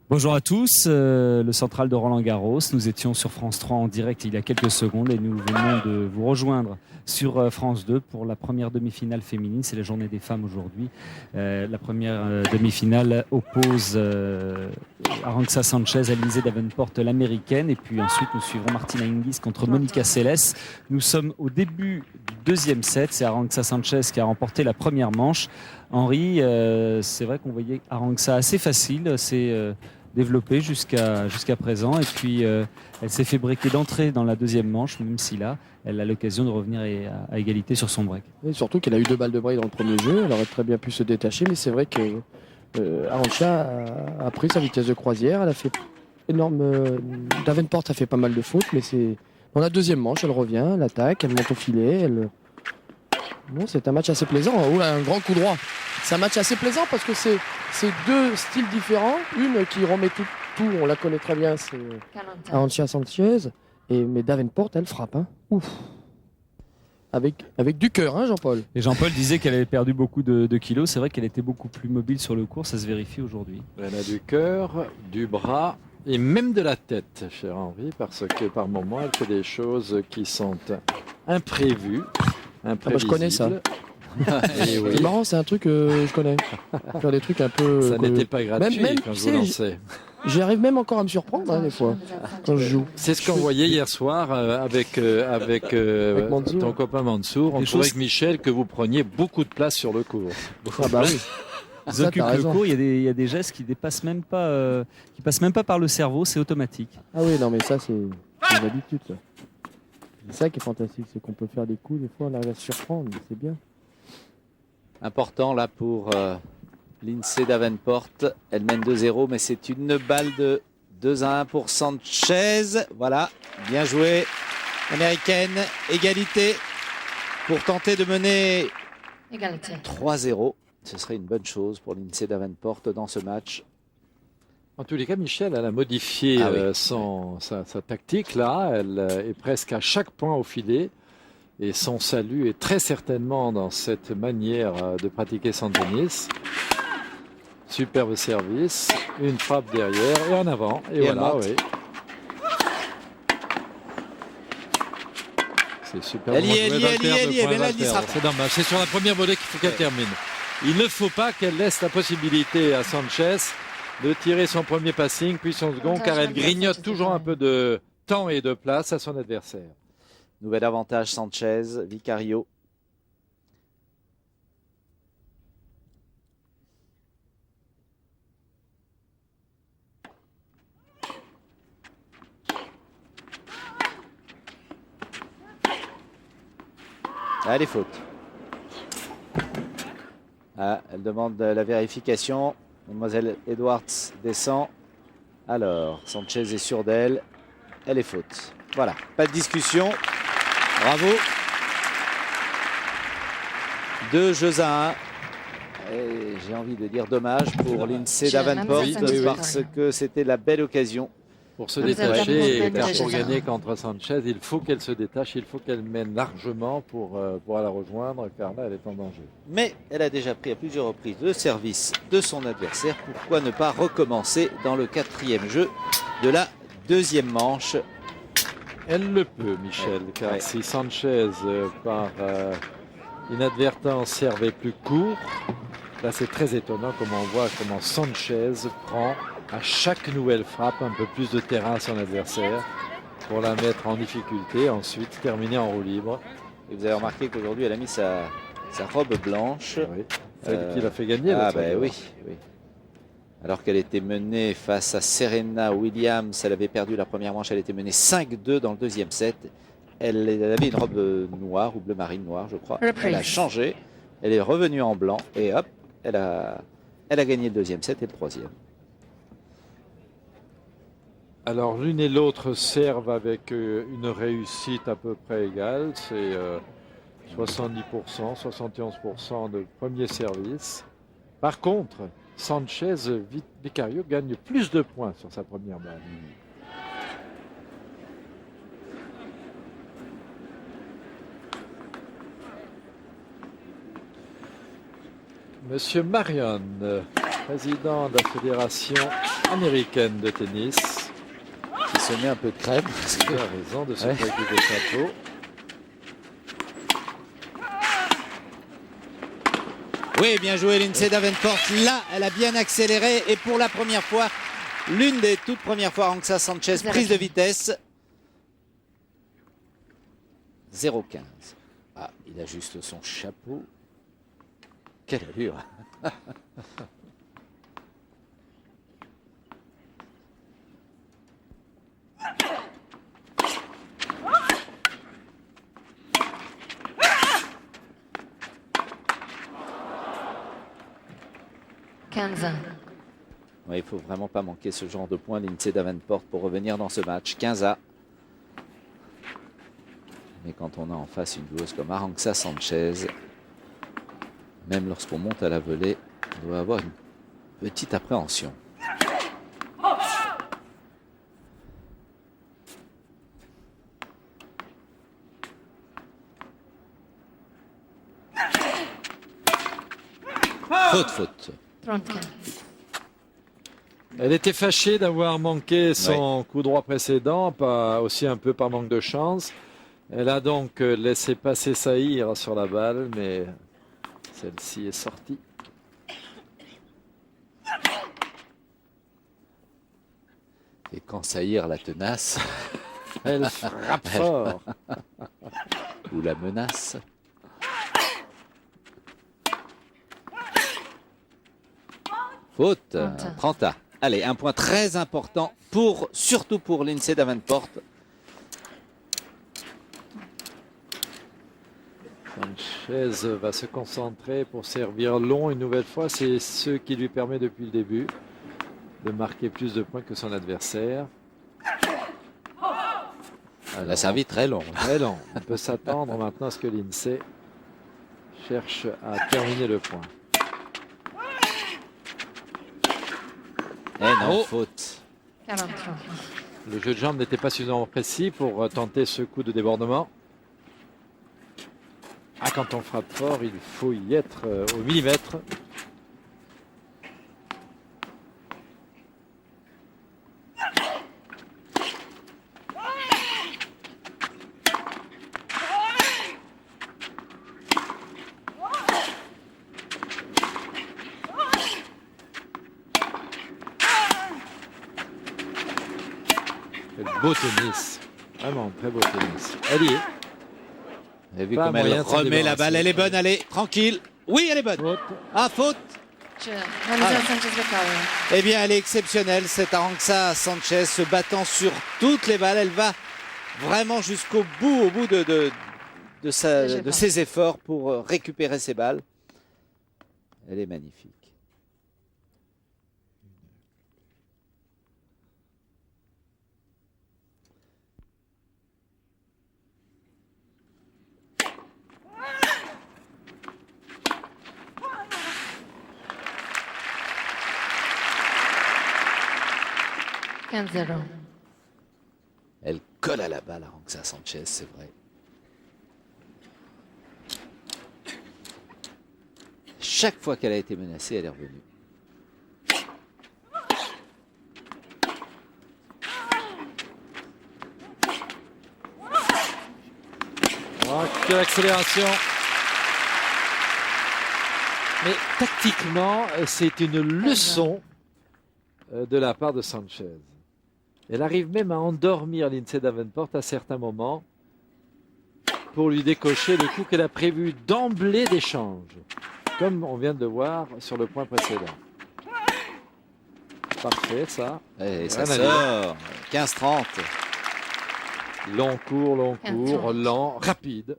Bonjour à tous, le central de Roland-Garros. Nous étions sur France 3 en direct il y a quelques secondes et nous venons de vous rejoindre sur France 2 pour la première demi-finale féminine. C'est la journée des femmes aujourd'hui. La première demi-finale oppose Arantxa Sanchez, Alizé Davenport, l'américaine. Et puis ensuite, nous suivrons Martina Hingis contre Monica Seles. Nous sommes au début du deuxième set. C'est Arantxa Sanchez qui a remporté la première manche. Henri, c'est vrai qu'on voyait Arantxa assez facile. C'est développée jusqu'à présent, et puis elle s'est fait breaker d'entrée dans la deuxième manche, même si là elle a l'occasion de revenir à égalité sur son break. Et surtout qu'elle a eu 2 balles de break dans le premier jeu, elle aurait très bien pu se détacher, mais c'est vrai que Arantxa a pris sa vitesse de croisière, elle a fait énorme. Davenport a fait pas mal de fautes, mais c'est dans la deuxième manche, elle revient, elle attaque, elle monte au filet, Bon, c'est un match assez plaisant. Oula, un grand coup droit. C'est un match assez plaisant parce que c'est deux styles différents. Une qui remet tout, on la connaît très bien, c'est Arantxa Sanchez. Mais Davenport, elle frappe. Hein. Ouf. Avec du cœur, hein, Jean-Paul. Et Jean-Paul disait qu'elle avait perdu beaucoup de kilos. C'est vrai qu'elle était beaucoup plus mobile sur le court. Ça se vérifie aujourd'hui. Elle a du cœur, du bras et même de la tête, cher Henri, parce que par moments, elle fait des choses qui sont imprévues. Je connais ça. Oui. C'est marrant, c'est un truc que je connais. Faire des trucs un peu. Ça n'était pas gratuit même, quand je vous lançais. J'arrive même encore à me surprendre des fois quand je joue. C'est ce qu'on voyait hier soir avec ton copain Mansour. On trouvait avec Michel que vous preniez beaucoup de place sur le court. Ah bah oui. Ils occupent le court. Il y a des gestes qui passent même pas par le cerveau. C'est automatique. Ah oui, non mais ça c'est une habitude. Ça. C'est ça qui est fantastique, c'est qu'on peut faire des coups, des fois on arrive à se surprendre, c'est bien. Important là pour Lindsay Davenport. Elle mène 2-0, mais c'est une balle de 2-1 pour Sanchez. Voilà, bien joué. Américaine, égalité pour tenter de mener 3-0. Ce serait une bonne chose pour Lindsay Davenport dans ce match. En tous les cas, Michel, elle a modifié sa tactique là. Elle est presque à chaque point au filet. Et son salut est très certainement dans cette manière de pratiquer son tennis. Superbe service. Une frappe derrière et en avant. Et voilà, oui. C'est super. Elle y est, mais là, elle n'y sera pas. C'est dommage. C'est sur la première volée qu'il faut qu'elle termine. Il ne faut pas qu'elle laisse la possibilité à Sanchez de tirer son premier passing, puis son second, car elle grignote toujours un peu de temps et de place à son adversaire. Nouvel avantage Sanchez, Vicario. Allez, faute. Ah, elle demande la vérification. Mademoiselle Edwards descend. Alors, Sanchez est sûre d'elle. Elle est faute. Voilà, pas de discussion. Bravo. 2 jeux à 1. Et j'ai envie de dire dommage pour Lindsay Davenport parce que c'était la belle occasion. Pour se détacher, car pour gagner contre Sanchez, il faut qu'elle se détache, il faut qu'elle mène largement pour la rejoindre, car là, elle est en danger. Mais elle a déjà pris à plusieurs reprises le service de son adversaire. Pourquoi ne pas recommencer dans le 4e jeu de la deuxième manche? Elle le peut, Michel, car si Sanchez, par inadvertance, servait plus court, là c'est très étonnant comme on voit comment Sanchez prend à chaque nouvelle frappe un peu plus de terrain à son adversaire pour la mettre en difficulté, ensuite terminer en roue libre. Et vous avez remarqué qu'aujourd'hui elle a mis sa robe blanche. Oui, celle qui l'a fait gagner. Oui. Alors qu'elle était menée face à Serena Williams, elle avait perdu la première manche, elle était menée 5-2 dans le deuxième set. Elle avait une robe noire ou bleu marine noire, je crois. Elle a changé, elle est revenue en blanc et hop, elle a gagné le deuxième set et le troisième. Alors l'une et l'autre servent avec une réussite à peu près égale. C'est 70%, 71% de premier service. Par contre, Sanchez, Vicario gagne plus de points sur sa première balle. Monsieur Marion, président de la Fédération américaine de tennis. Qui se met un peu de crème. Il a raison de se Ouais. préoccuper de sa peau. Oui, bien joué Lindsay Davenport. Là, elle a bien accéléré et pour la première fois, l'une des toutes premières fois, Arantxa Sanchez, prise de vitesse. 0,15. Ah, il ajuste son chapeau. Quelle allure. Ouais, il ne faut vraiment pas manquer ce genre de points, Lindsay Davenport, pour revenir dans ce match. 15-A. Mais quand on a en face une joueuse comme Arantxa Sanchez, même lorsqu'on monte à la volée, on doit avoir une petite appréhension. Faute. Elle était fâchée d'avoir manqué son coup droit précédent, pas aussi un peu par manque de chance. Elle a donc laissé passer Saïr sur la balle, mais celle-ci est sortie. Et quand Saïr la tenace, Elle frappe fort. ou la menace. Faute, 30A. Allez, un point très important, surtout pour Lindsay Davenport. Sanchez va se concentrer pour servir long une nouvelle fois. C'est ce qui lui permet depuis le début de marquer plus de points que son adversaire. Elle a servi très long. Très long. On peut s'attendre maintenant à ce que Lindsay cherche à terminer le point. Eh non, Oh. faute. Le jeu de jambes n'était pas suffisamment précis pour tenter ce coup de débordement. Ah, quand on frappe fort, il faut y être au millimètre. Quel beau tennis. Vraiment, très beau tennis. Elle y est. Vous avez vu Pas comme elle moyen de s'en remet la débarrasser. balle. Elle est bonne, allez, tranquille. Oui, elle est bonne. Faute. Ah, faute. Eh bien, elle est exceptionnelle, cette Arantxa Sanchez, se battant sur toutes les balles. Elle va vraiment jusqu'au bout, au bout de ses efforts pour récupérer ses balles. Elle est magnifique. Elle colle à la balle, Arantxa Sanchez, c'est vrai. Chaque fois qu'elle a été menacée, elle est revenue. Oh, quelle accélération. Mais tactiquement, c'est une leçon de la part de Sanchez. Elle arrive même à endormir Lindsay Davenport à certains moments pour lui décocher le coup qu'elle a prévu d'emblée d'échange, comme on vient de le voir sur le point précédent. Parfait, ça. Et ça Rien à sort. 15-30. Long court, lent, rapide.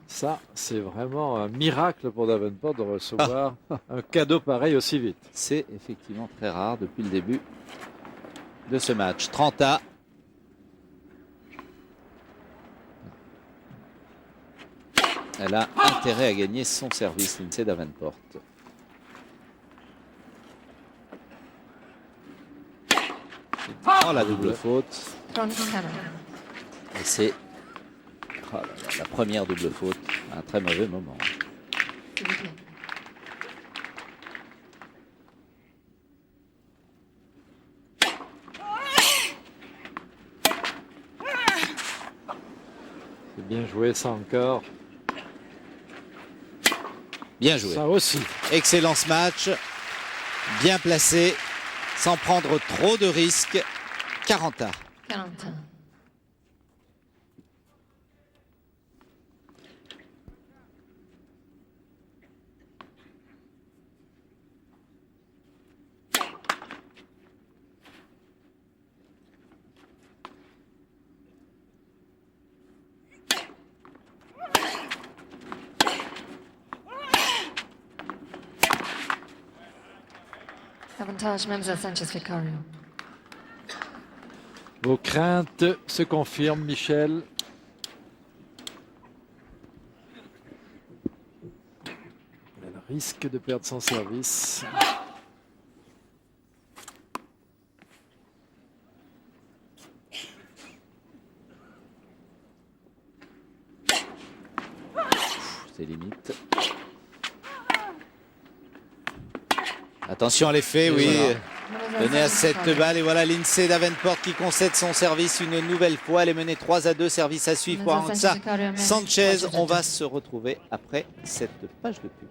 Ça, c'est vraiment un miracle pour Davenport de recevoir un cadeau pareil aussi vite. C'est effectivement très rare depuis le début de ce match. 30A. Elle a intérêt à gagner son service, Lindsay Davenport. Oh, la double faute. 27. Et c'est oh là là, la première double faute. Un très mauvais moment. C'est bien joué, ça encore. Bien joué. Ça aussi. Excellent ce match. Bien placé. Sans prendre trop de risques. 40 à. 41. Avantage Menza Sanchez Vicario. Vos craintes se confirment, Michel. Elle risque de perdre son service. C'est limite. Attention à l'effet, Et oui. voilà. Donné à 7 balles. Et voilà Lindsay Davenport qui concède son service une nouvelle fois. Elle est menée 3-2. Service à suivre pour Arantxa Sanchez. On va se retrouver après cette page de pub.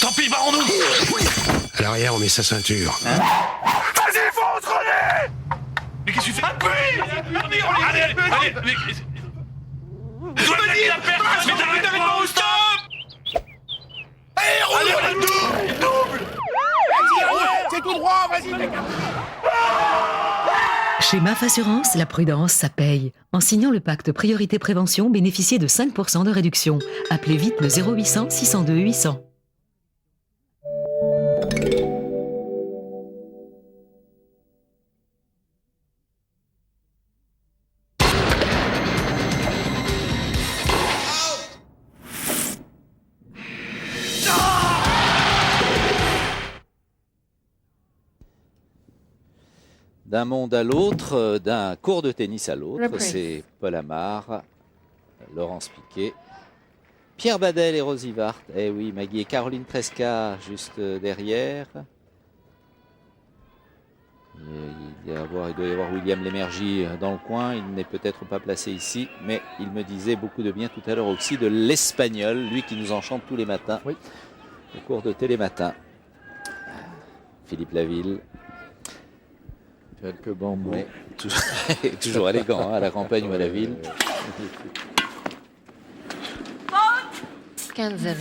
Tant pis, barrons-nous. À l'arrière, on met sa ceinture. Vas-y, fonce, René. Mais qu'est-ce que tu fais? Appuie. Allez, allez, mais... Je me dis la perte. Mais t'arrêtes avec moi au stop. Allez, double. Vas-y, c'est tout droit, vas-y. Chez MAF Assurance, la prudence, ça paye. En signant le pacte Priorité Prévention, bénéficiez de 5% de réduction. Appelez vite le 0800 602 800. D'un monde à l'autre, d'un cours de tennis à l'autre, Reprise. c'est Paul Amar, Laurence Piquet, Pierre Badel et Rosy Vart. Eh oui, Maggie et Caroline Tresca juste derrière. Il doit y avoir William Lémergie dans le coin. Il n'est peut-être pas placé ici, mais il me disait beaucoup de bien tout à l'heure aussi de l'Espagnol, lui qui nous enchante tous les matins Oui. au cours de Télématin. Philippe Laville. Quelques bambous. Oui, toujours élégant, hein, à la campagne ou à la ville. 15-0.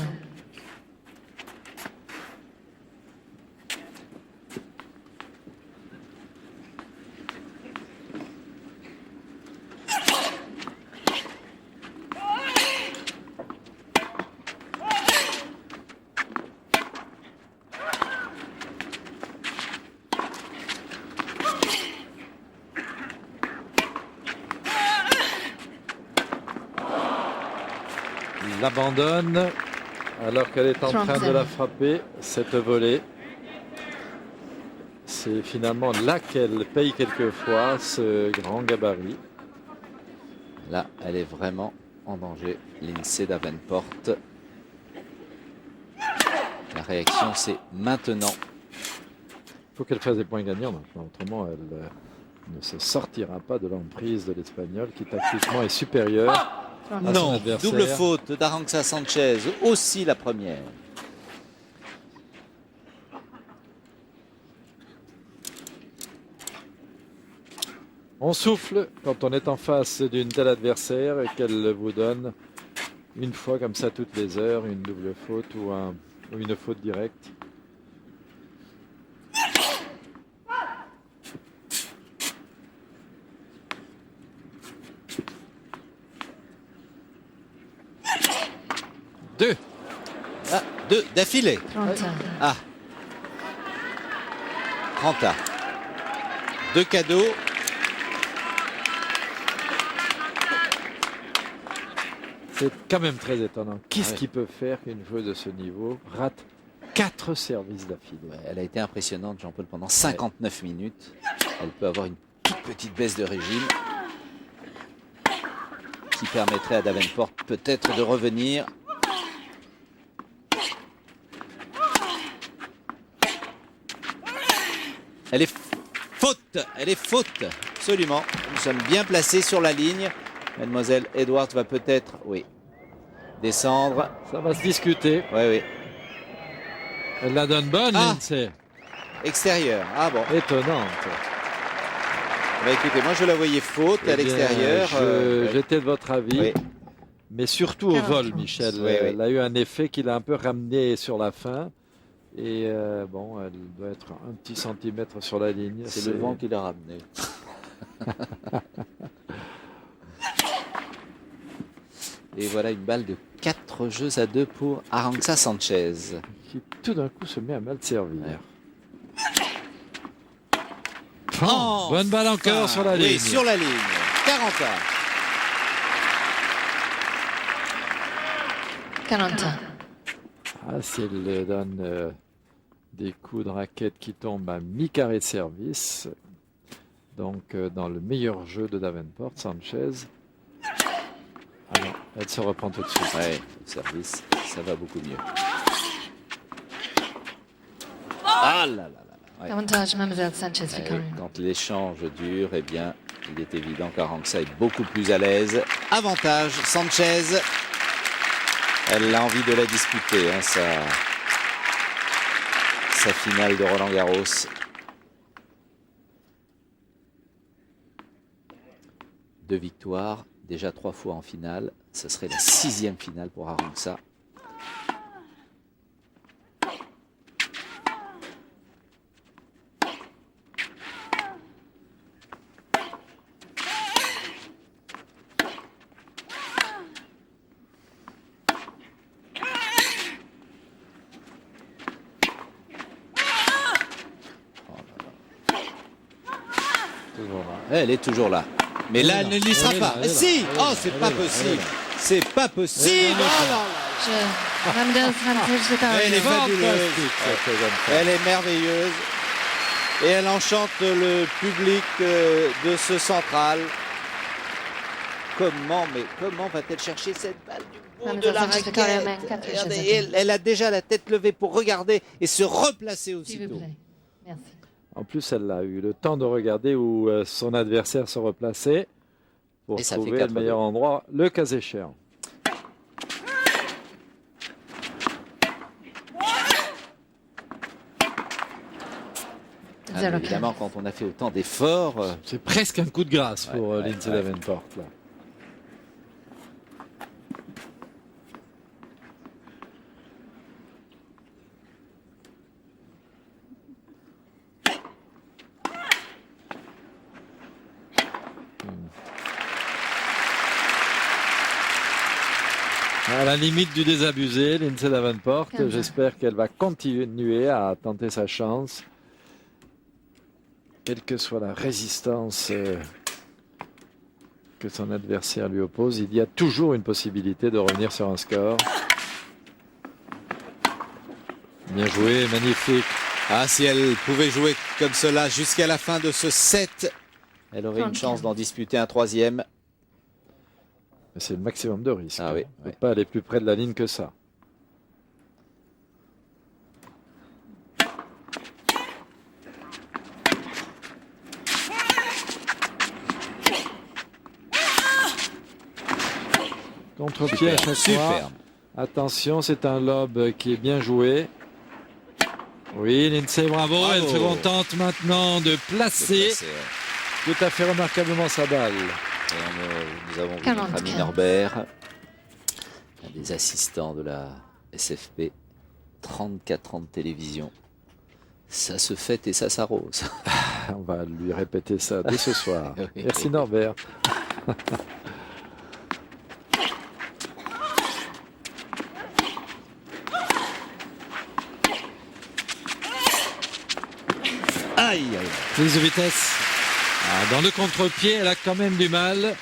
Il l'abandonne alors qu'elle est en train de la frapper, cette volée. C'est finalement là qu'elle paye quelquefois ce grand gabarit. Là, elle est vraiment en danger. Lindsay Davenport. La réaction, c'est maintenant. Il faut qu'elle fasse des points gagnants maintenant, autrement elle ne se sortira pas de l'emprise de l'Espagnol qui tactiquement est supérieur. à son Non, adversaire. double faute d'Arantxa Sanchez, aussi la première. On souffle quand on est en face d'une telle adversaire et qu'elle vous donne une fois comme ça toutes les heures une double faute ou une faute directe. Deux. Ah, deux d'affilée. 31. Ah. 30 à. Deux cadeaux. C'est quand même très étonnant. Qu'est-ce Ouais. qui peut faire qu'une joueuse de ce niveau rate 4 services d'affilée? Ouais, elle a été impressionnante, Jean-Paul, pendant 59 minutes. Elle peut avoir une toute petite baisse de régime qui permettrait à Davenport peut-être de revenir. Elle est faute, absolument. Nous sommes bien placés sur la ligne. Mademoiselle Edwards va peut-être, oui, descendre. Ça va se discuter. Oui, oui. Elle la donne bonne, Ah. Lindsay. Extérieur. Ah bon. Étonnante. Bah, écoutez, moi je la voyais faute Eh à bien, l'extérieur. J'étais de votre avis. Oui. Mais surtout au 40 vol, points. Michel. Oui, oui. Elle a eu un effet qui l'a un peu ramené sur la fin. Et bon, elle doit être un petit centimètre sur la ligne. C'est le vent qui l'a ramené. Et voilà une balle de 4 jeux à 2 pour Arantxa Sanchez. qui tout d'un coup se met à mal servir. Ouais. Oh, bonne balle encore sur la ligne. Oui, sur la ligne. 40 ans. 40 ans. Ah, si elle donne des coups de raquette qui tombent à mi-carré de service, donc dans le meilleur jeu de Davenport, Sanchez. Ah non, elle se reprend tout de suite. Ouais, le service, ça va beaucoup mieux. Ah là là là. Ouais. Avantage Mademoiselle Sanchez Ouais, Vicario. quand l'échange dure, eh bien, il est évident qu'Arantxa est beaucoup plus à l'aise. Avantage Sanchez. Elle a envie de la disputer, hein, sa finale de Roland Garros. 2 victoires, déjà 3 fois en finale. Ce serait la 6e finale pour Arantxa. Toujours là. Elle est toujours là. Mais là, elle ne n'y sera Elle est là, pas. elle est là, Si! elle est Oh, là, c'est elle pas est là, elle est possible. là. C'est pas possible. Oh là là. Mademoiselle Sanchez Elle est Vicario. fabuleuse. Elle est merveilleuse. Et elle enchante le public de ce central. Comment va-t-elle chercher cette balle du bout de la Sanchez Vicario mène raquette? 4 Regardez, jeux à elle, elle a déjà la tête levée pour regarder et se replacer S'il vous aussitôt. plaît. Merci. En plus, elle a eu le temps de regarder où son adversaire se replaçait pour Et ça fait trouver le 4-2. meilleur endroit, le cas échéant. Ah, mais 0-15. évidemment, quand on a fait autant d'efforts, C'est presque un coup de grâce pour Ouais, Lindsay ouais. Davenport. Là. À la limite du désabusé, Lindsay Davenport. 15. J'espère qu'elle va continuer à tenter sa chance. Quelle que soit la résistance que son adversaire lui oppose, il y a toujours une possibilité de revenir sur un score. Bien joué, magnifique. ah, si elle pouvait jouer comme cela jusqu'à la fin de ce set, elle aurait une 35. chance d'en disputer un 3e. Mais c'est le maximum de risque. Ah oui, On ne peut oui. pas aller plus près de la ligne que ça. Contre-pied à chaque fois. Superbe. Attention, c'est un lob qui est bien joué. Oui, Lindsay, bravo. Bravo. Elle se contente maintenant de placer C'est, tout à fait remarquablement sa balle. nous avons vu 45. notre ami Norbert, un des assistants de la SFP, 34 ans de télévision. Ça se fête et ça s'arrose. On va lui répéter ça dès ce soir. Oui. Merci Norbert. Aïe, aïe. Prise de vitesse. Ah, dans le contre-pied, elle a quand même du mal.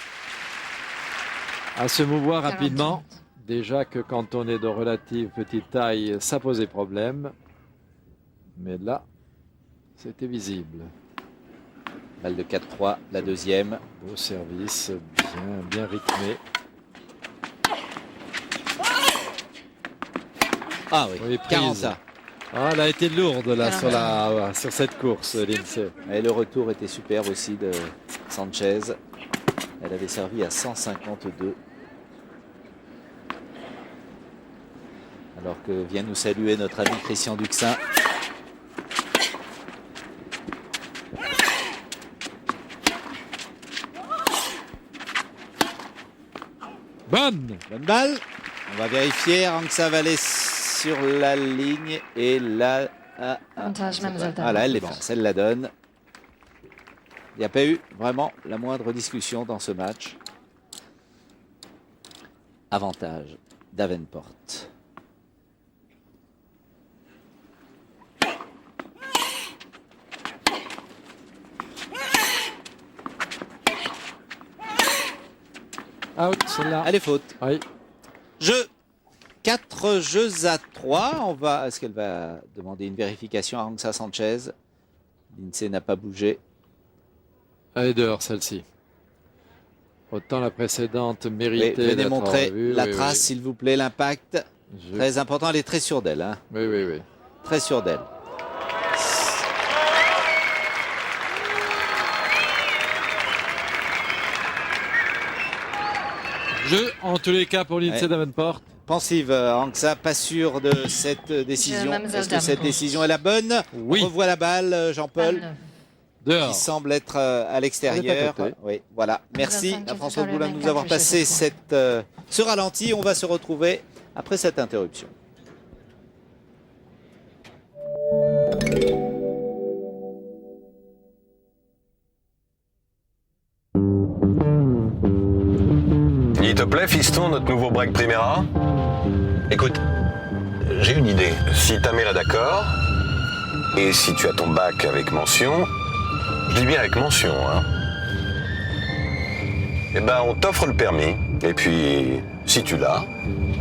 à se mouvoir 40. rapidement. Déjà que quand on est de relative petite taille, ça posait problème. Mais là, c'était visible. Balle de 4-3, la deuxième. Beau service, bien rythmé. Ah oui, Oui, prise. 40. Ah, elle a été lourde là Alors, sur cette course, Lindsay. Et le retour était superbe aussi de Sanchez. Elle avait servi à 152. Alors que vient nous saluer notre ami Christian Duxin. Bonne! Bonne balle. On va vérifier. Rangsa Vallée sur la ligne. Et là. Avantage, mademoiselle Davenport. Voilà, elle l'efface. Elle la donne. Il n'y a pas eu vraiment la moindre discussion dans ce match. Avantage Davenport. Out, celle-là. Elle est faute. Oui. Jeu. 4 jeux à 3. Est-ce qu'elle va demander une vérification à Rangsa Sanchez? Lindsay n'a pas bougé. Elle est dehors, celle-ci. Autant la précédente Oui, méritait venez d'être montrer revue. la Oui, trace, oui. s'il vous plaît, l'impact. Très important, elle est très sûre d'elle. Hein. Oui, oui, oui. Très sûre d'elle. Jeu, en tous les cas, pour Lindsay Ouais. Davenport. Pensive, Rangsa, pas sûr de cette décision. mademoiselle Est-ce que cette Davenport. décision est la bonne? Oui. On revoit la balle, Jean-Paul, 29. Dehors. qui semble être à l'extérieur. Elle est à côté. Oui, voilà. Merci Sanchez, à François sur le Boulin de 24, nous avoir je passé sais pas. ce ralenti. On va se retrouver après cette interruption. Il te plaît, fiston, notre nouveau break Primera? Écoute, j'ai une idée. Si ta mère est d'accord, et si tu as ton bac avec mention, je dis bien avec mention, hein, eh ben, on t'offre le permis, et puis, si tu l'as,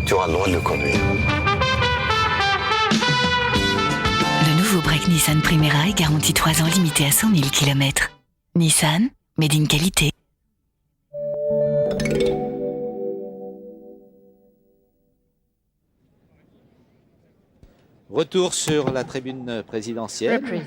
tu auras le droit de le conduire. Le nouveau break Nissan Primera est garanti 3 ans limité à 100 000 km. Nissan, made in qualité. Retour sur la tribune présidentielle Reprise.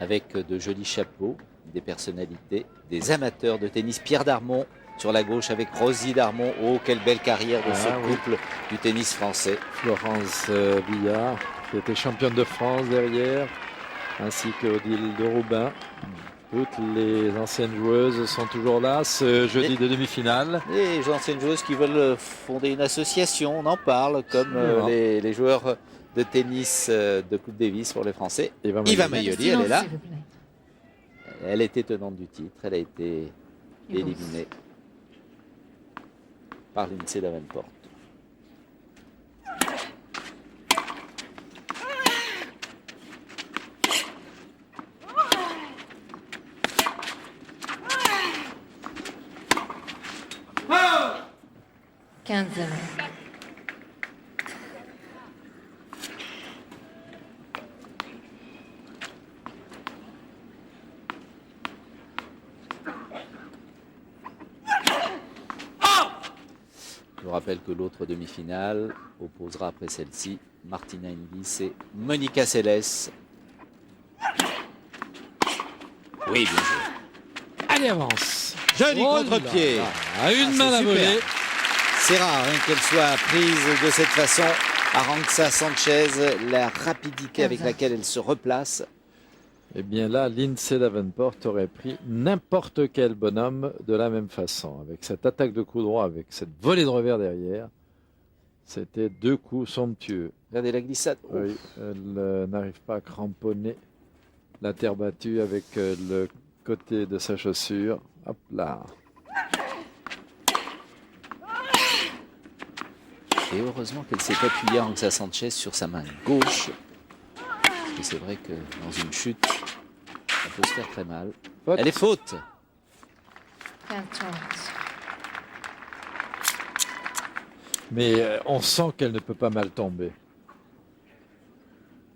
avec de jolis chapeaux, des personnalités, des amateurs de tennis. Pierre Darmon sur la gauche avec Rosie Darmon. Oh, quelle belle carrière de ce oui. couple du tennis français. Florence Billard, qui était championne de France derrière, ainsi que Odile de Roubain. Toutes les anciennes joueuses sont toujours là ce jeudi de demi-finale. Les anciennes joueuses qui veulent fonder une association, on en parle, comme Voilà. les joueurs de tennis de Coupe Davis pour les Français. Eva Yva Mayoli. Mayoli, elle est là. S'il vous plaît. Elle était tenante du titre, elle a été éliminée par Lindsay Davenport. Quinze. Je vous rappelle que l'autre demi-finale opposera après celle-ci Martina Hingis et Monica Seles. Oui, bien joué. Allez, avance. Joli Oh là contre-pied. là. À une Ah, main c'est à super. voler. C'est rare hein, qu'elle soit prise de cette façon. Arantxa Sanchez, la rapidité avec laquelle elle se replace. Eh bien là, Lindsay Davenport aurait pris n'importe quel bonhomme de la même façon. Avec cette attaque de coup droit, avec cette volée de revers derrière, c'était deux coups somptueux. Regardez la glissade. Oh. Oui, elle n'arrive pas à cramponner la terre battue avec le côté de sa chaussure. Hop là. Et heureusement qu'elle s'est appuyée Arantxa Sanchez sur sa main gauche. Et c'est vrai que dans une chute, ça peut se faire très mal. Faute. Elle est faute. 15-30. Mais on sent qu'elle ne peut pas mal tomber.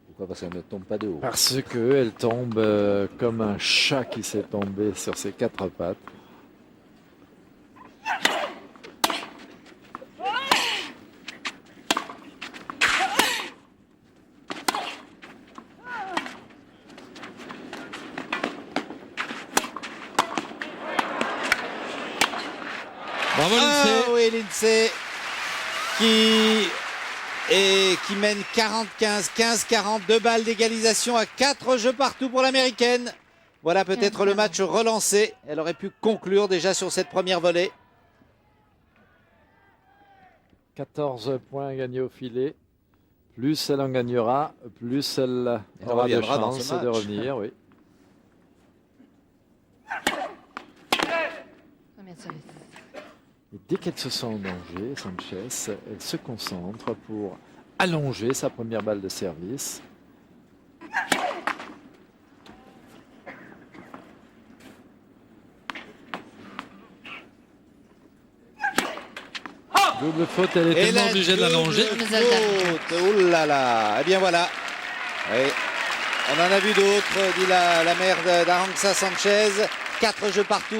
Pourquoi? Parce qu'elle ne tombe pas de haut. Parce qu'elle tombe comme un chat qui s'est tombé sur ses 4 pattes. Bravo Lindsay. Oui, Lindsay qui mène 40-15, 15-40, 2 balles d'égalisation à 4 jeux partout pour l'américaine. Voilà peut-être le match relancé. Elle aurait pu conclure déjà sur cette première volée. 14 points gagnés au filet. Plus elle en gagnera, plus elle aura de reviendra dans ce chance de match. revenir. Oui. Premier service. Et dès qu'elle se sent en danger, Sanchez, elle se concentre pour allonger sa première balle de service. Double faute, elle est Et tellement la obligée de l'allonger. double faute. Oh là là. Eh bien voilà. Oui. On en a vu d'autres, dit la mère d'Arantxa Sanchez. 4 jeux partout.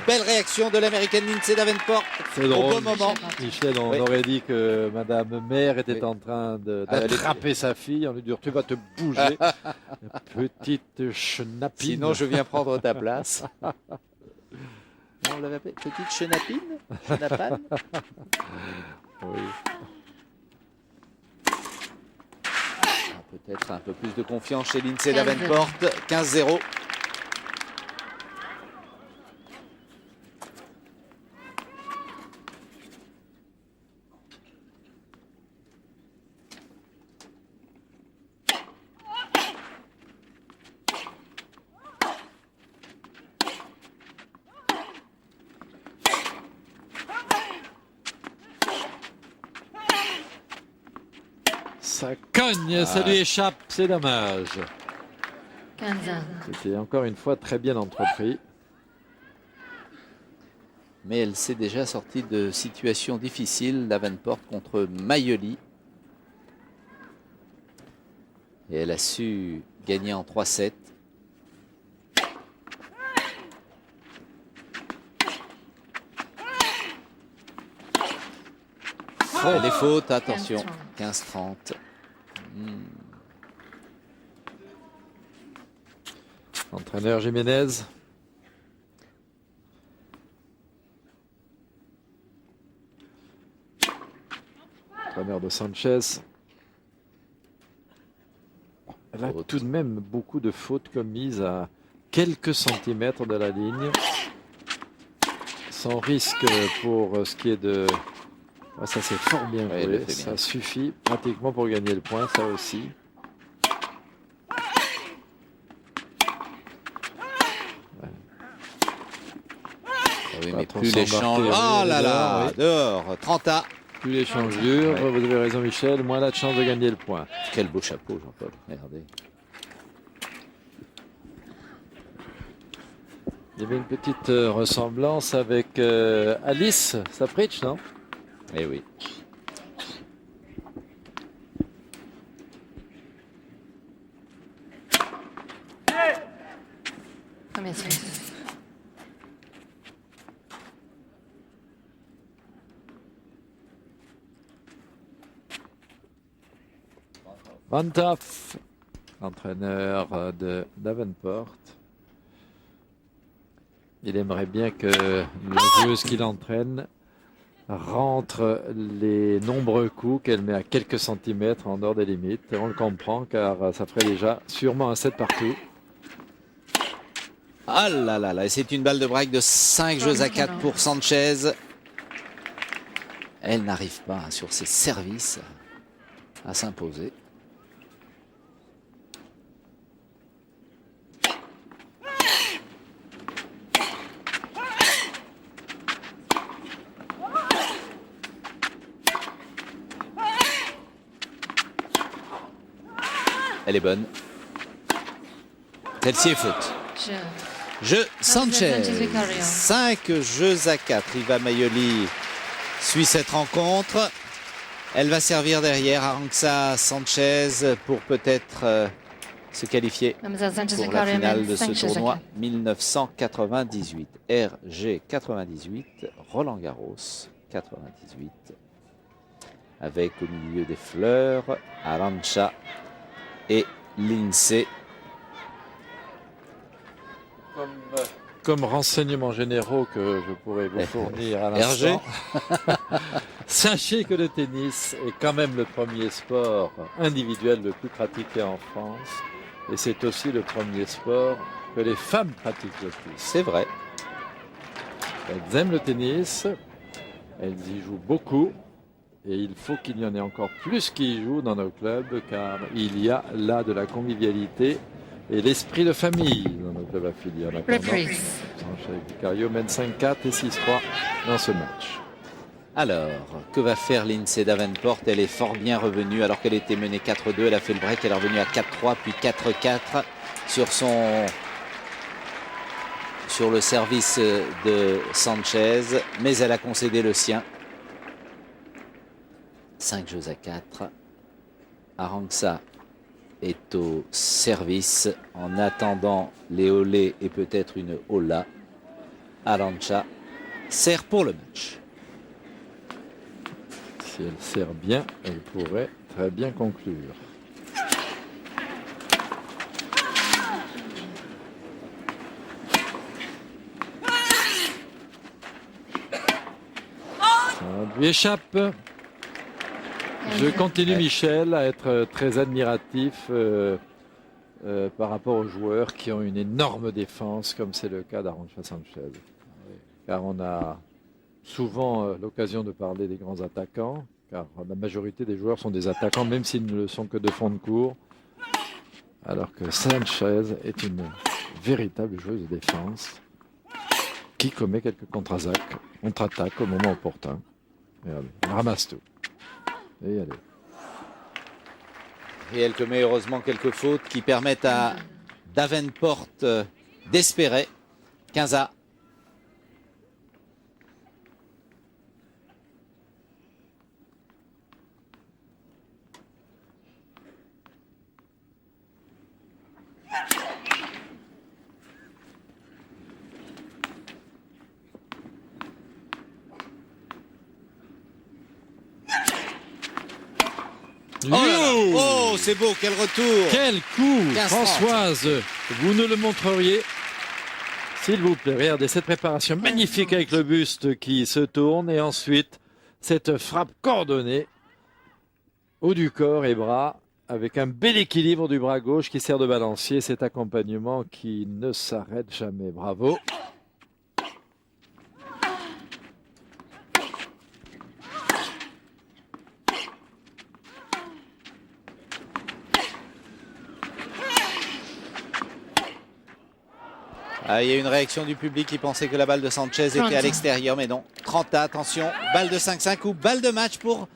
Belle réaction de l'américaine Lindsay Davenport. C'est Au drôle. bon moment. Michel, on Oui. aurait dit que Madame Mère était Oui. en train Ah, elle est- d'attraper sa fille. On lui dit, tu vas te bouger. Petite schnappine. Sinon, je viens prendre ta place. On l'avait appelée petite chenapine. Chenapane. Oui. Peut-être un peu plus de confiance chez Lindsay 15-0. Davenport. 15-0. Ça cogne, ça lui échappe, c'est dommage. 15. C'était encore une fois très bien entrepris. Mais elle s'est déjà sortie de situations difficiles, Davenport contre Mayoli. Et elle a su gagner en 3-7. Elle est faute, attention. 15-30. Entraîneur Jiménez. Entraîneur de Sanchez. Elle a Faute. tout de même beaucoup de fautes commises à quelques centimètres de la ligne. Sans risque pour ce qui est de... Ah, ça c'est fort bien Ouais, elle le joué. fait bien. Ça suffit pratiquement pour gagner le point, ça aussi. Ah oui, Pas mais trop plus les s'embarquer, changes. oui, Oh là dehors, là, oui. dehors. 30 Plus l'échange dure, Ouais. vous avez raison Michel, moins la chance de gagner le point. Quel beau chapeau, Jean-Paul. Regardez. Il y avait une petite ressemblance avec Alice Sapritch, non? Eh oui. Premier service. Van Taff, entraîneur de Davenport. Il aimerait bien que la joueuse qu'il entraîne rentre les nombreux coups qu'elle met à quelques centimètres en dehors des limites. Et on le comprend car ça ferait déjà sûrement un 7 partout. Ah là là là, et c'est une balle de break de 5 jeux à 4 pour Sanchez. Elle n'arrive pas sur ses services à s'imposer. Elle est bonne. Celle-ci est faute. Jeu Sanchez. 5 jeux à 4. Iva Mayoli suit cette rencontre. Elle va servir derrière Arantxa Sanchez pour peut-être se qualifier Mademoiselle Sanchez pour la finale de ce Sanchez, tournoi okay. 1998. RG 98, Roland Garros 98. Avec au milieu des fleurs, Arantxa et Lindsay. Comme renseignements généraux que je pourrais vous fournir à RG. l'instant, sachez que le tennis est quand même le premier sport individuel le plus pratiqué en France. Et c'est aussi le premier sport que les femmes pratiquent le plus. C'est vrai. Elles aiment le tennis, elles y jouent beaucoup. Et il faut qu'il y en ait encore plus qui y jouent dans nos clubs, car il y a là de la convivialité et l'esprit de famille dans nos clubs affiliés. Reprise. Sanchez Vicario mène 5-4 et 6-3 dans ce match. Alors, que va faire Lindsay Davenport? Elle est fort bien revenue alors qu'elle était menée 4-2. Elle a fait le break, elle est revenue à 4-3 puis 4-4 sur le service de Sanchez, mais elle a concédé le sien. 5 jeux à 4. Arantxa est au service en attendant les olés et peut-être une ola. Arantxa sert pour le match. Si elle sert bien, elle pourrait très bien conclure. Ça lui échappe. Je continue, Michel, à être très admiratif par rapport aux joueurs qui ont une énorme défense, comme c'est le cas d'Arantxa Sanchez. Car on a souvent l'occasion de parler des grands attaquants, car la majorité des joueurs sont des attaquants, même s'ils ne le sont que de fond de cours. Alors que Sanchez est une véritable joueuse de défense qui commet quelques contre-attaques au moment opportun. Regardez, elle ramasse tout. Et allez. Et elle commet heureusement quelques fautes qui permettent à Davenport d'espérer. 15-1. Oh, là là. Oh, c'est beau, quel retour! Quel coup, 15-30. Françoise! Vous ne le montreriez, s'il vous plaît. Regardez cette préparation magnifique avec le buste qui se tourne et ensuite cette frappe coordonnée haut du corps et bras avec un bel équilibre du bras gauche qui sert de balancier. Cet accompagnement qui ne s'arrête jamais. Bravo! Ah, il y a une réaction du public qui pensait que la balle de Sanchez était à l'extérieur, mais non. 30 attention, balle de 5-5 ou balle de match pour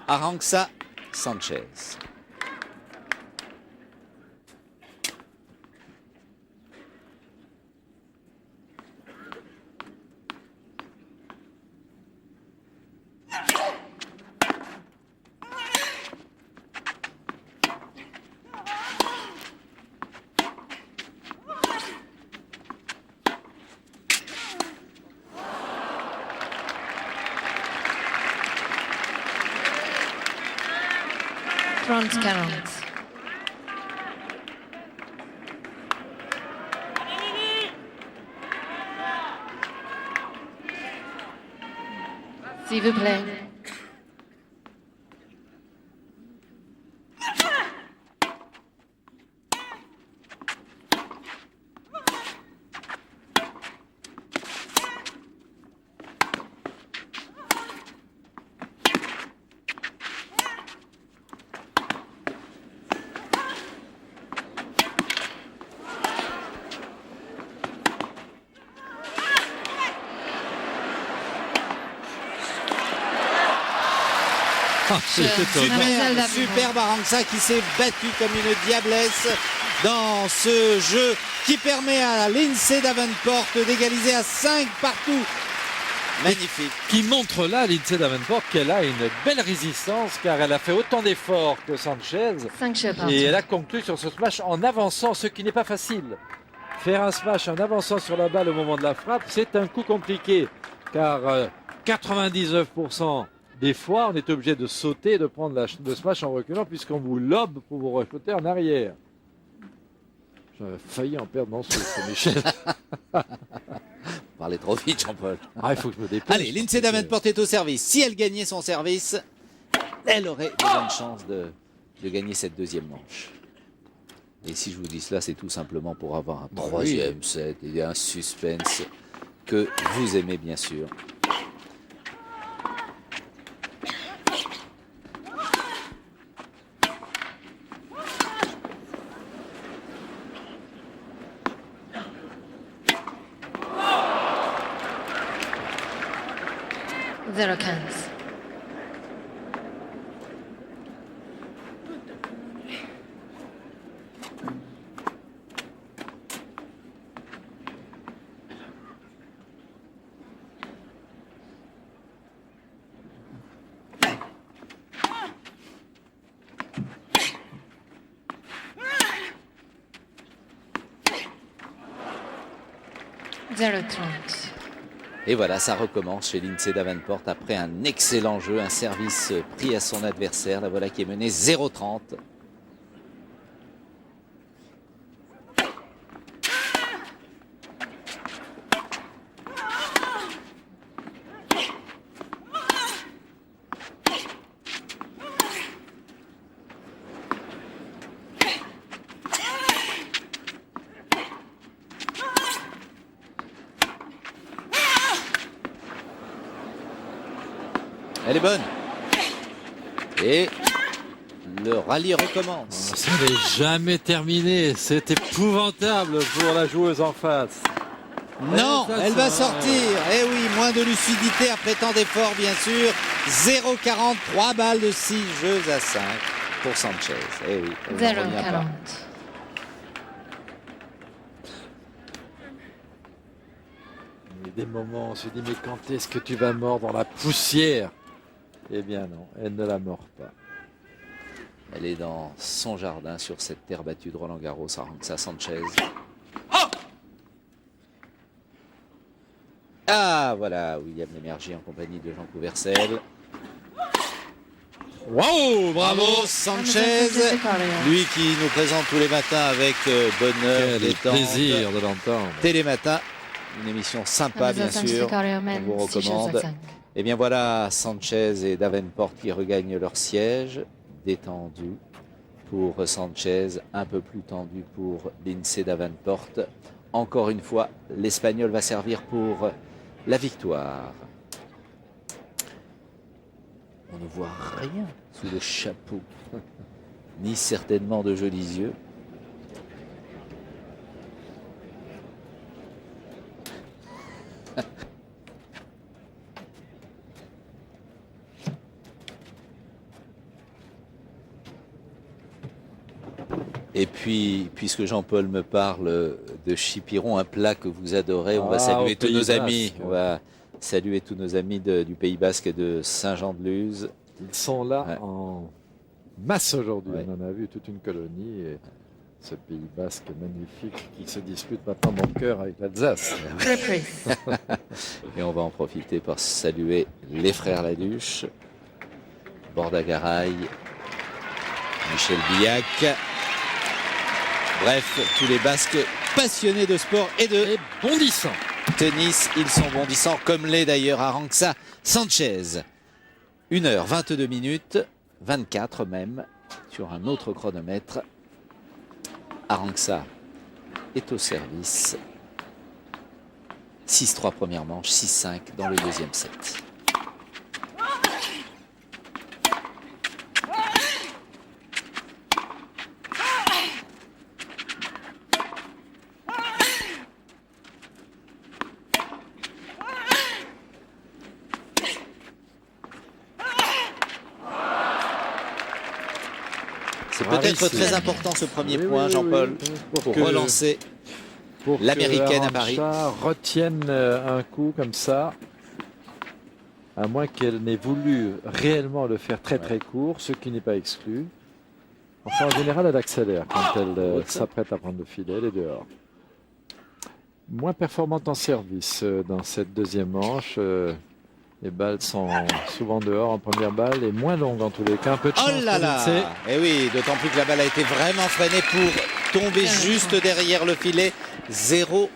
Arantxa Sanchez. Front 40. S'il vous plaît. C'est étonnant. Superbe Arantxa qui s'est battue comme une diablesse dans ce jeu qui permet à Lindsay Davenport d'égaliser à 5 partout Magnifique. Qui montre là, Lindsay Davenport, qu'elle a une belle résistance car elle a fait autant d'efforts que Sanchez 5 jeux partout. et elle a conclu sur ce smash en avançant, ce qui n'est pas facile. Faire un smash en avançant sur la balle au moment de la frappe, c'est un coup compliqué car 99% des fois, on est obligé de sauter et de prendre le smash en reculant puisqu'on vous lobe pour vous recruter en arrière. J'avais failli en perdre mon souffle, Michel. Parlez trop vite, Jean-Paul. Ah, il faut que je me dépêche. Allez, Lindsay Davenport est au service. Si elle gagnait son service, elle aurait de bonnes chances de gagner cette deuxième manche. Et si je vous dis cela, c'est tout simplement pour avoir un troisième set et un suspense que vous aimez bien sûr. Zero 15. Zero 30. Et voilà, ça recommence chez Lindsay Davenport après un excellent jeu, un service pris à son adversaire. La voilà qui est menée 0-30. Elle est bonne. Et le rallye recommence. Ça n'est jamais terminé. C'est épouvantable pour la joueuse en face. Non, ça, elle va ça, sortir. Eh oui, moins de lucidité après tant d'efforts, bien sûr. 0,40, 3 balles de 6 jeux à 5 pour Sanchez. Eh oui, elle n'en 0 revient pas. 40. Il y a des moments où on se dit mais quand est-ce que tu vas mordre la poussière? Eh bien non, elle ne la mord pas. Elle est dans son jardin sur cette terre battue de Roland Garros, Arantxa Sanchez. Ah voilà, William Lémergie en compagnie de Jean Couvercel. Wow, Bravo Sanchez, lui qui nous présente tous les matins avec bonheur, Quel détente, plaisir de l'entendre. Télématin, une émission sympa bien sûr, on vous recommande. Et bien voilà Sanchez et Davenport qui regagnent leur siège, détendu pour Sanchez, un peu plus tendu pour Lindsay Davenport. Encore une fois, l'Espagnol va servir pour la victoire. On ne voit rien sous le chapeau, ni certainement de jolis yeux. Et puis, puisque Jean-Paul me parle de chipiron, un plat que vous adorez, on va saluer tous nos amis. On va saluer tous nos amis du Pays Basque et de Saint-Jean-de-Luz. Ils sont là Ouais. en masse aujourd'hui. Ouais. On en a vu toute une colonie. Et ce Pays Basque magnifique qui se dispute maintenant mon cœur avec l'Alsace. Reprise. Et on va en profiter pour saluer les frères Laduche, Bordagaray, Michel Billac. Bref, tous les Basques passionnés de sport et de Bondissant. tennis, ils sont bondissants, comme l'est d'ailleurs Arantxa Sanchez. 1h22 minutes, 24 même, sur un autre chronomètre. Arantxa est au service. 6-3 première manche, 6-5 dans le deuxième set. C'est peut-être très important ce premier point, Jean-Paul, pour relancer pour que l'américaine à Paris. Arantxa retienne un coup comme ça. à moins qu'elle n'ait voulu réellement le faire très très court, ce qui n'est pas exclu. Enfin, en général, elle accélère quand elle s'apprête à prendre le filet, elle est dehors. Moins performante en service dans cette deuxième manche. Les balles sont souvent dehors en première balle et moins longues en tous les cas. Un peu de chance Oh là pour là! Lindsay. Et oui, d'autant plus que la balle a été vraiment freinée pour tomber juste derrière le filet. 0-30.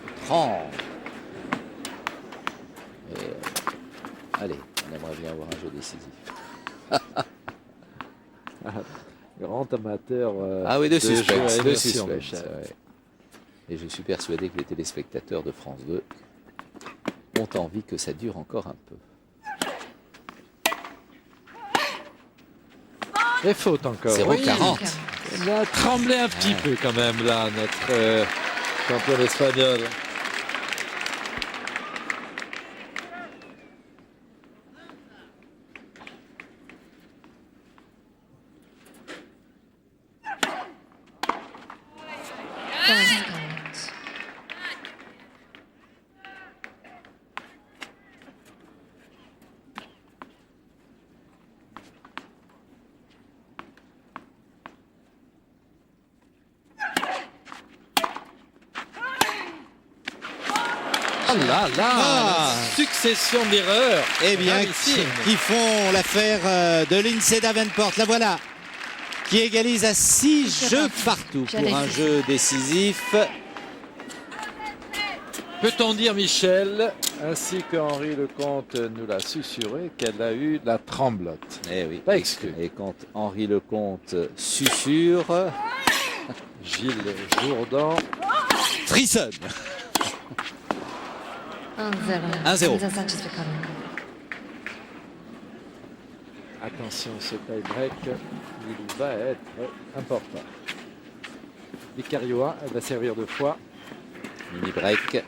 Allez, on aimerait bien avoir un jeu décisif. Grand amateur. Ah oui, de jeu suspense. à De immersion, suspense, Michel. ouais. Et je suis persuadé que les téléspectateurs de France 2 ont envie que ça dure encore un peu. Et faute encore. 0-40. Elle a tremblé un petit peu quand même là, notre champion espagnol. Discount. Oh là là, Ah. succession d'erreurs. Eh bien, Gravissime. qui font l'affaire de Lindsay Davenport. La voilà, qui égalise à 6 jeux partout pour un jeu décisif. Peut-on dire, Michel, ainsi qu'Henri Lecomte nous l'a susurré, qu'elle a eu la tremblote? Eh oui. Pas exclu. Et quand Henri Lecomte susurre, Gilles Jourdan. frissonne. 1-0. 1-0. Hamza Sanchez recalling. Attention, ce tie-break, il va être important. Vicarioa, elle va servir de fois. Mini break.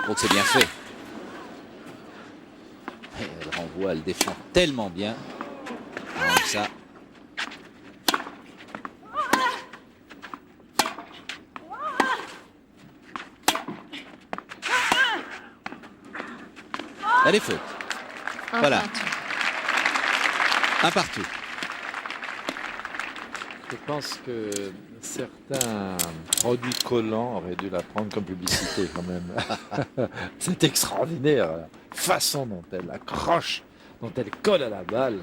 Donc c'est bien fait. Et elle renvoie, elle défend tellement bien. Comme ça. Elle est faute. Voilà. 1 partout. Je pense que certains produits collants auraient dû la prendre comme publicité quand même. C'est extraordinaire. La façon dont elle accroche, dont elle colle à la balle.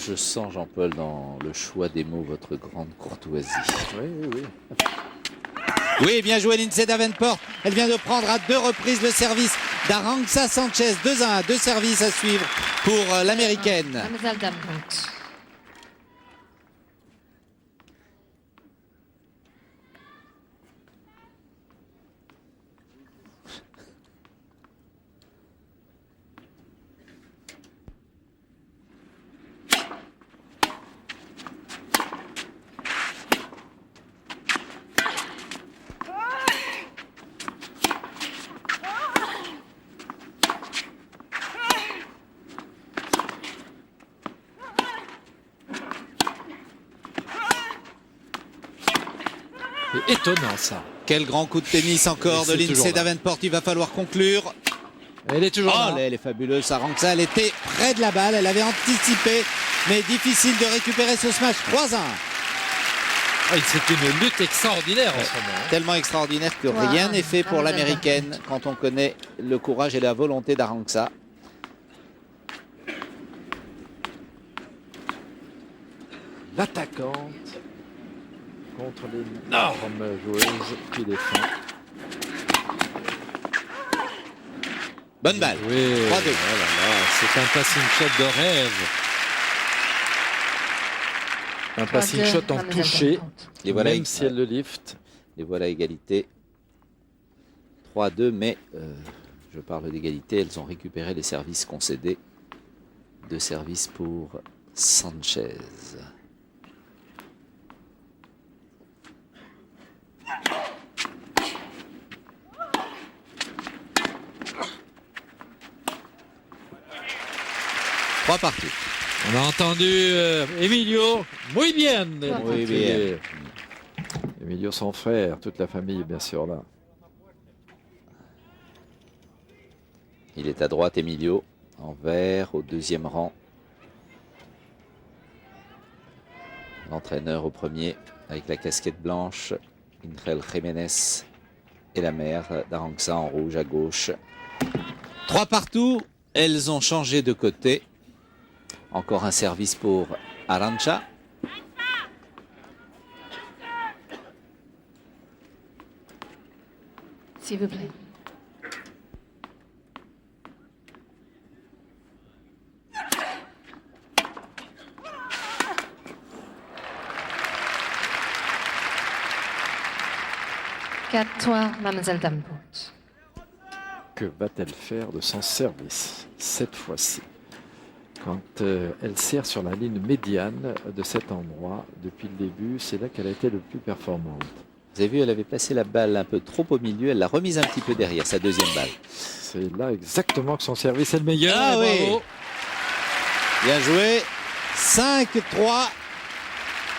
Je sens, Jean-Paul, dans le choix des mots, votre grande courtoisie. Oui, oui, oui. Oui, bien joué Lindsay Davenport. Elle vient de prendre à 2 reprises le service d'Arantxa Sanchez. 2-1, 2 services à suivre pour l'américaine. Hamza Davenport. C'est étonnant ça. Quel grand coup de tennis encore de Et c'est toujours Lindsay là. Davenport. Il va falloir conclure. Elle est toujours Oh, là. elle est fabuleuse, Arantxa. Elle était près de la balle. Elle avait anticipé, mais difficile de récupérer ce smash. 3-1. C'est une lutte extraordinaire en ce moment. Tellement extraordinaire que Wow. rien n'est fait pour Hamza l'américaine Davenport. quand on connaît le courage et la volonté d'Arantxa. L'attaquante contre l'énorme joueuse qui défend. Bonne balle. Oui, 3-2. oh là là, c'est un passing shot de rêve. Un passing shot en Hamza touché, Davenport. Et voilà, même si elle le lift. et voilà égalité. 3-2, mais je parle d'égalité. Elles ont récupéré les services concédés. 2 services pour Sanchez. 3 partout. On a entendu Emilio, muy bien. Muy bien. Emilio, son frère, toute la famille, bien sûr, là. Il est à droite, Emilio, en vert, au deuxième rang. L'entraîneur au premier, avec la casquette blanche, Ingel Jiménez, et la mère d'Arantxa en rouge à gauche. 3 partout, elles ont changé de côté. Encore un service pour Arantxa. S'il vous plaît. Quatre, toi, mademoiselle Davenport. Que va-t-elle faire de son service cette fois-ci? Quand elle sert sur la ligne médiane de cet endroit, depuis le début, c'est là qu'elle a été le plus performante. Vous avez vu, elle avait placé la balle un peu trop au milieu. Elle l'a remise un petit peu derrière, sa deuxième balle. C'est là exactement que son service est le meilleur. Ah oui. Bravo. Bien joué. 5-3.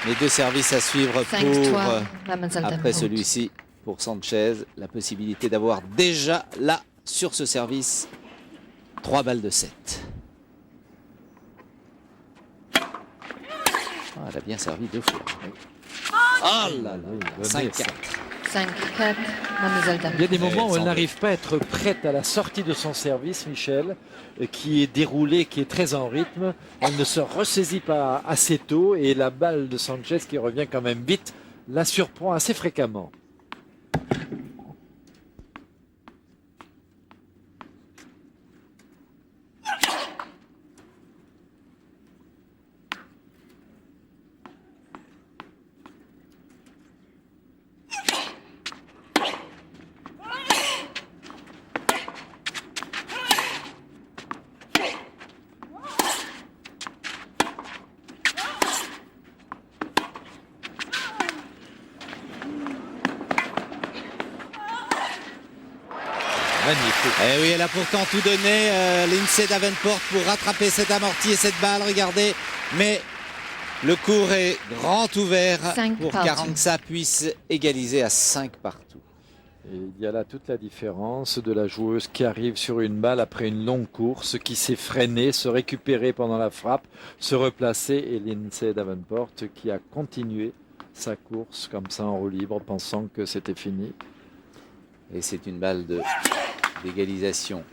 Les 2 services à suivre 5, pour, toi, mademoiselle après Davenport. celui-ci, pour Sanchez. La possibilité d'avoir déjà là, sur ce service, 3 balles de 7. Ah, elle a bien servi 2 fois. Oh là là, 5-4. 5, 4, mademoiselle Il y a Davenport. des moments où elle sans n'arrive pas à être prête à la sortie de son service, Michel, qui est déroulé, qui est très en rythme. Elle ne se ressaisit pas assez tôt et la balle de Sanchez, qui revient quand même vite, la surprend assez fréquemment. Magnifique. Eh oui, elle a pourtant tout donné, Lindsay Davenport, pour rattraper cette amortie et cette balle. Regardez, mais le cours est grand ouvert 5 pour partout. qu'Arantxa puisse égaliser à 5 partout. Et il y a là toute la différence de la joueuse qui arrive sur une balle après une longue course, qui s'est freinée, se récupérer pendant la frappe, se replacer, et Lindsay Davenport qui a continué sa course comme ça en roue libre, pensant que c'était fini. Et c'est une balle d'égalisation.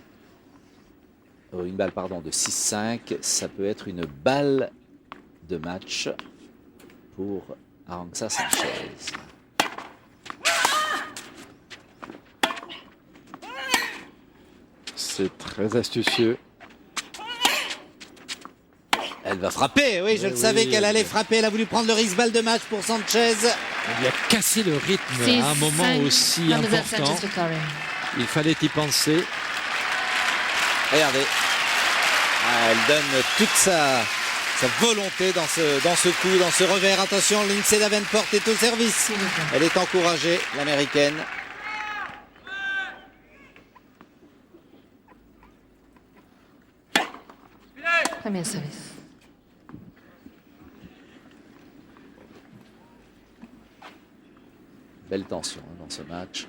Une balle, pardon, de 6-5. Ça peut être une balle de match pour Arantxa Sanchez. C'est très astucieux. Elle va frapper, oui, je le savais qu'elle allait frapper. Elle a voulu prendre le risque, balle de match pour Sanchez. Il a cassé le rythme 6, à un moment 5, aussi mademoiselle important. Sanchez Victoria. Il fallait y penser. Regardez, elle donne toute sa volonté dans ce coup, dans ce revers. Attention, Lindsay Davenport est au service. S'il vous plaît. Elle est encouragée, l'américaine. Premier service. Belle tension dans ce match.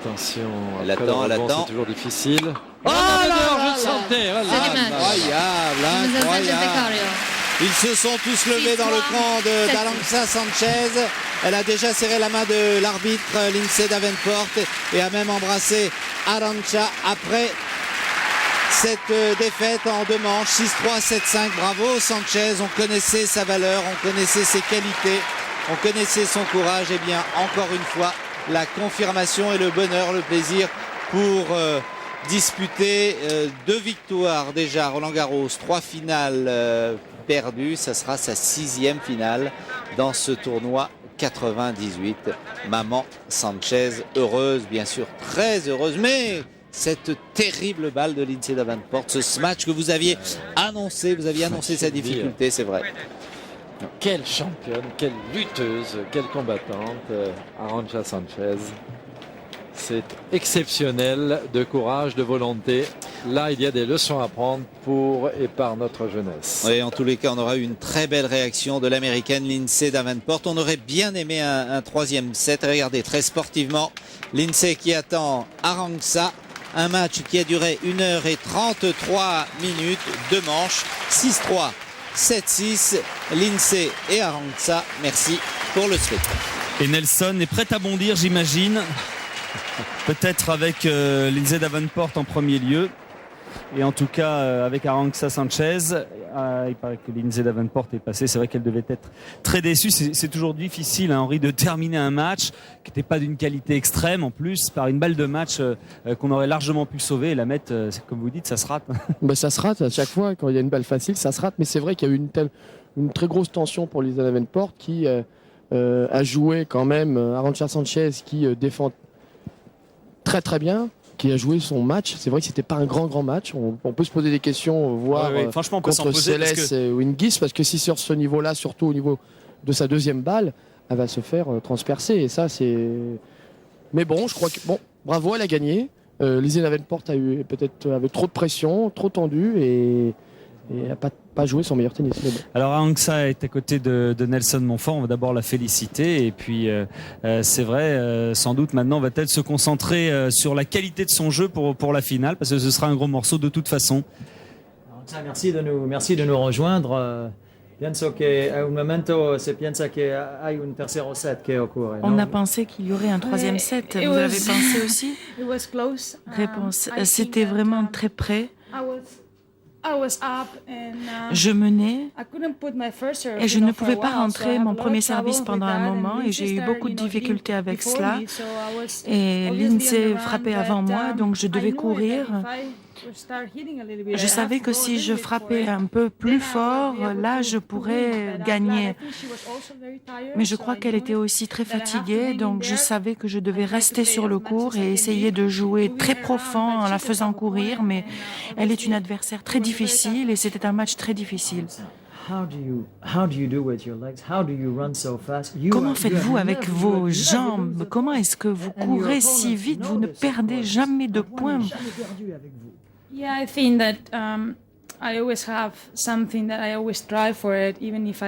Attention, Elle après attend, le elle rebond, attend. c'est toujours difficile. Oh là là, je le sentais. Voilà. C'est du match. Incroyable, Mademoiselle Sanchez incroyable. Victoria. Ils se sont tous levés dans le camp d'Arantxa Sanchez. Elle a déjà serré la main de l'arbitre Lindsay Davenport et a même embrassé Arantxa après cette défaite en 2 manches. 6-3, 7-5. Bravo Sanchez, on connaissait sa valeur, on connaissait ses qualités, on connaissait son courage. Et bien, encore une fois, la confirmation et le bonheur, le plaisir pour disputer 2 victoires déjà. Roland Garros, 3 finales perdues. Ça sera sa 6e finale dans ce tournoi 98. Maman Sanchez, heureuse, bien sûr, très heureuse. Mais cette terrible balle de Lindsay Davenport, ce match que vous aviez annoncé, vous aviez annoncé sa difficulté, c'est vrai. Quelle championne, quelle lutteuse, quelle combattante, Arantxa Sanchez. C'est exceptionnel de courage, de volonté. Là, il y a des leçons à prendre pour et par notre jeunesse. Oui, en tous les cas, on aura eu une très belle réaction de l'américaine Lindsay Davenport. On aurait bien aimé un troisième set. Regardez, très sportivement, Lindsay qui attend Arantxa. Un match qui a duré 1h33 minutes, 2 manches, 6-3, 7-6. Lindsay et Arantxa, merci pour le spectacle. Et Nelson est prêt à bondir, j'imagine. Peut-être avec Lindsay Davenport en premier lieu. Et en tout cas, avec Arantxa Sanchez, il paraît que Lindsay Davenport est passée. C'est vrai qu'elle devait être très déçue. C'est toujours difficile, hein, Henri, de terminer un match qui n'était pas d'une qualité extrême, en plus, par une balle de match qu'on aurait largement pu sauver et la mettre, comme vous dites, ça se rate. Ça se rate à chaque fois. Quand il y a une balle facile, ça se rate. Mais c'est vrai qu'il y a eu une très grosse tension pour Lindsay Davenport qui a joué quand même Arantxa Sanchez qui défend très très bien, qui a joué son match. C'est vrai que c'était pas un grand match. On peut se poser des questions, voir Franchement, on peut s'en contre poser Céleste et Wingis, parce que si sur ce niveau-là, surtout au niveau de sa deuxième balle, elle va se faire transpercer. Et ça, c'est. Mais bon, je crois que bravo, elle a gagné. Lindsay Davenport avait trop de pression, trop tendu et n'a pas joué son meilleur tennis. Alors Arantxa est à côté de Nelson Montfort, on va d'abord la féliciter et puis c'est vrai, sans doute maintenant va-t-elle se concentrer sur la qualité de son jeu pour la finale, parce que ce sera un gros morceau de toute façon. Arantxa, merci de nous rejoindre. Pienso que a un momento se piensa que hay un tercero set que ocurre. On a pensé qu'il y aurait un troisième set. Vous l'avez pensé aussi? Réponse. C'était vraiment très près. Je menais et je ne pouvais pas rentrer mon premier service pendant un moment et j'ai eu beaucoup de difficultés avec cela. Et Lindsay frappait avant moi, donc je devais courir. Je savais que si je frappais un peu plus fort, là, je pourrais gagner. Mais je crois qu'elle était aussi très fatiguée, donc je savais que je devais rester sur le court et essayer de jouer très profond en la faisant courir. Mais elle est une adversaire très difficile et c'était un match très difficile. Comment faites-vous avec vos jambes? Comment est-ce que vous courez si vite? Vous ne perdez jamais de points.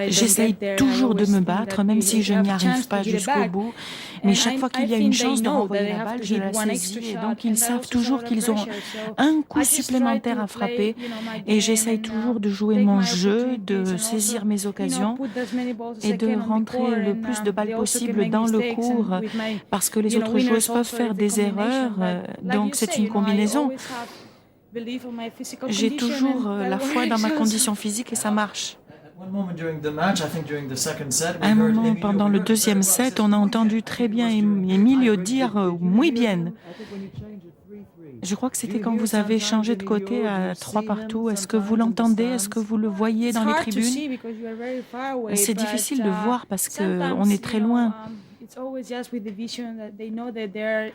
J'essaye toujours de me battre, même si je n'y arrive pas jusqu'au bout. Mais chaque fois qu'il y a une chance de renvoyer la balle, je la saisis. Et donc, ils savent toujours qu'ils ont un coup supplémentaire à frapper. Et j'essaye toujours de jouer mon jeu, de saisir mes occasions et de rentrer le plus de balles possible dans le court, parce que les autres joueuses peuvent faire des erreurs. Donc, c'est une combinaison. J'ai toujours la foi dans ma condition physique et ça marche. À un moment, pendant le deuxième set, on a entendu très bien Emilio dire « muy bien ». Je crois que c'était quand vous avez changé de côté à 3-2. Est-ce que vous l'entendez? Est-ce que vous le voyez dans les tribunes? C'est difficile de voir parce qu'on est très loin.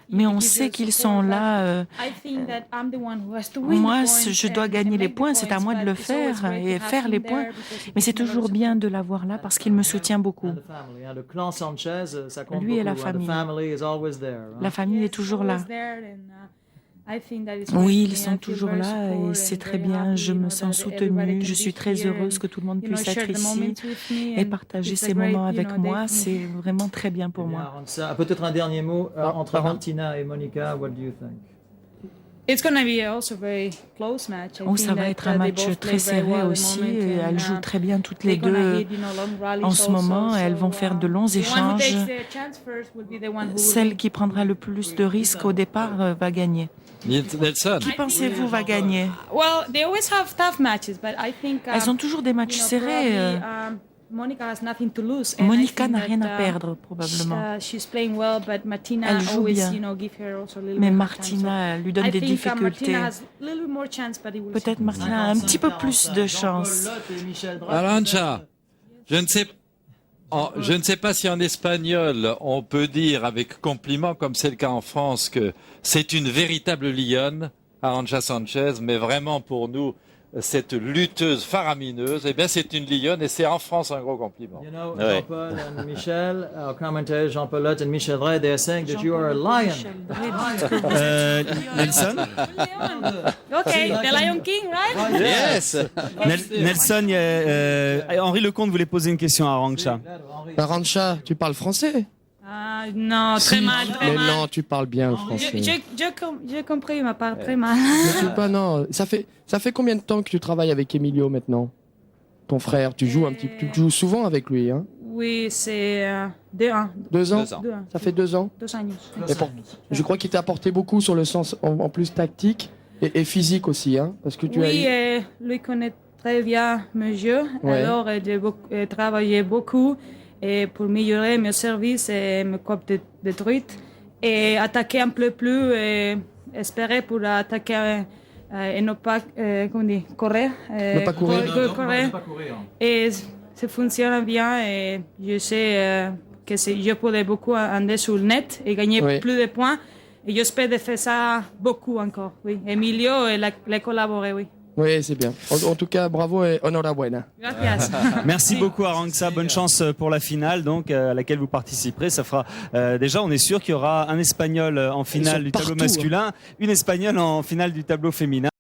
Mais on sait qu'ils sont là. Moi, je dois gagner les points, c'est à moi de le faire et faire les points. Mais c'est toujours bien de l'avoir là parce qu'il me soutient beaucoup. Lui et la famille. La famille est toujours là. Oui, ils sont toujours là et c'est très bien. Je me sens soutenue. Je suis très heureuse que tout le monde puisse être ici et partager ces moments avec moi. C'est vraiment très bien pour moi. Peut-être un dernier mot entre Martina et Monica. What do you think? Ça va être un match très serré aussi. Elles jouent très bien toutes les deux en ce moment. Elles vont faire de longs échanges. Celle qui prendra le plus de risques au départ va gagner. Nelson. Qui pensez-vous va gagner? Elles ont toujours des matchs serrés. Monica n'a rien à perdre, probablement. Elle joue bien. Mais Martina lui donne des difficultés. Peut-être Martina a un petit peu plus de chance. Arantxa, je ne sais pas si en espagnol on peut dire avec compliment, comme c'est le cas en France, que c'est une véritable lionne, Arantxa Sanchez, mais vraiment pour nous, cette lutteuse faramineuse. Eh bien, c'est une lionne et c'est en France un gros compliment. You know, Ouais. Jean-Paul and Michel, our commentators, Jean-Paul Lutz and Michel Ray, they are saying that you are a lion. Nelson, Okay, the Lion King, right? Yes. Nelson, Henri Lecomte voulait poser une question à Arantxa. Arantxa, tu parles français? Non, très mal, très Mais mal. non, tu parles bien le français. J'ai compris, mais pas très mal. Je sais pas, non. Ça fait combien de temps que tu travailles avec Emilio maintenant? Ton frère, tu joues tu joues souvent avec lui, hein? Oui, c'est 2 ans. 2 ans? 2 ans. Ça fait 2 ans? 2 ans. Et je crois qu'il t'a apporté beaucoup sur le sens en plus tactique et physique aussi, hein? Parce que tu Oui, lui connaît très bien mes jeux. Ouais. Alors, j'ai travaillé beaucoup et pour améliorer mes services et mes copes détruites et attaquer un peu plus et espérer pour attaquer et ne pas courir. Ne pas courir. courir. Et ça fonctionne bien et je sais que je pourrais beaucoup aller sur le net et gagner Oui. plus de points. Et j'espère de faire ça beaucoup encore. Oui. Emilio et les collaborer, oui. Oui, c'est bien. En tout cas, bravo et enhorabuena. Gracias. Merci beaucoup Arantxa, bonne chance pour la finale donc à laquelle vous participerez. Ça fera déjà, on est sûr qu'il y aura un Espagnol en finale sont du tableau partout, masculin, une Espagnole en finale du tableau féminin.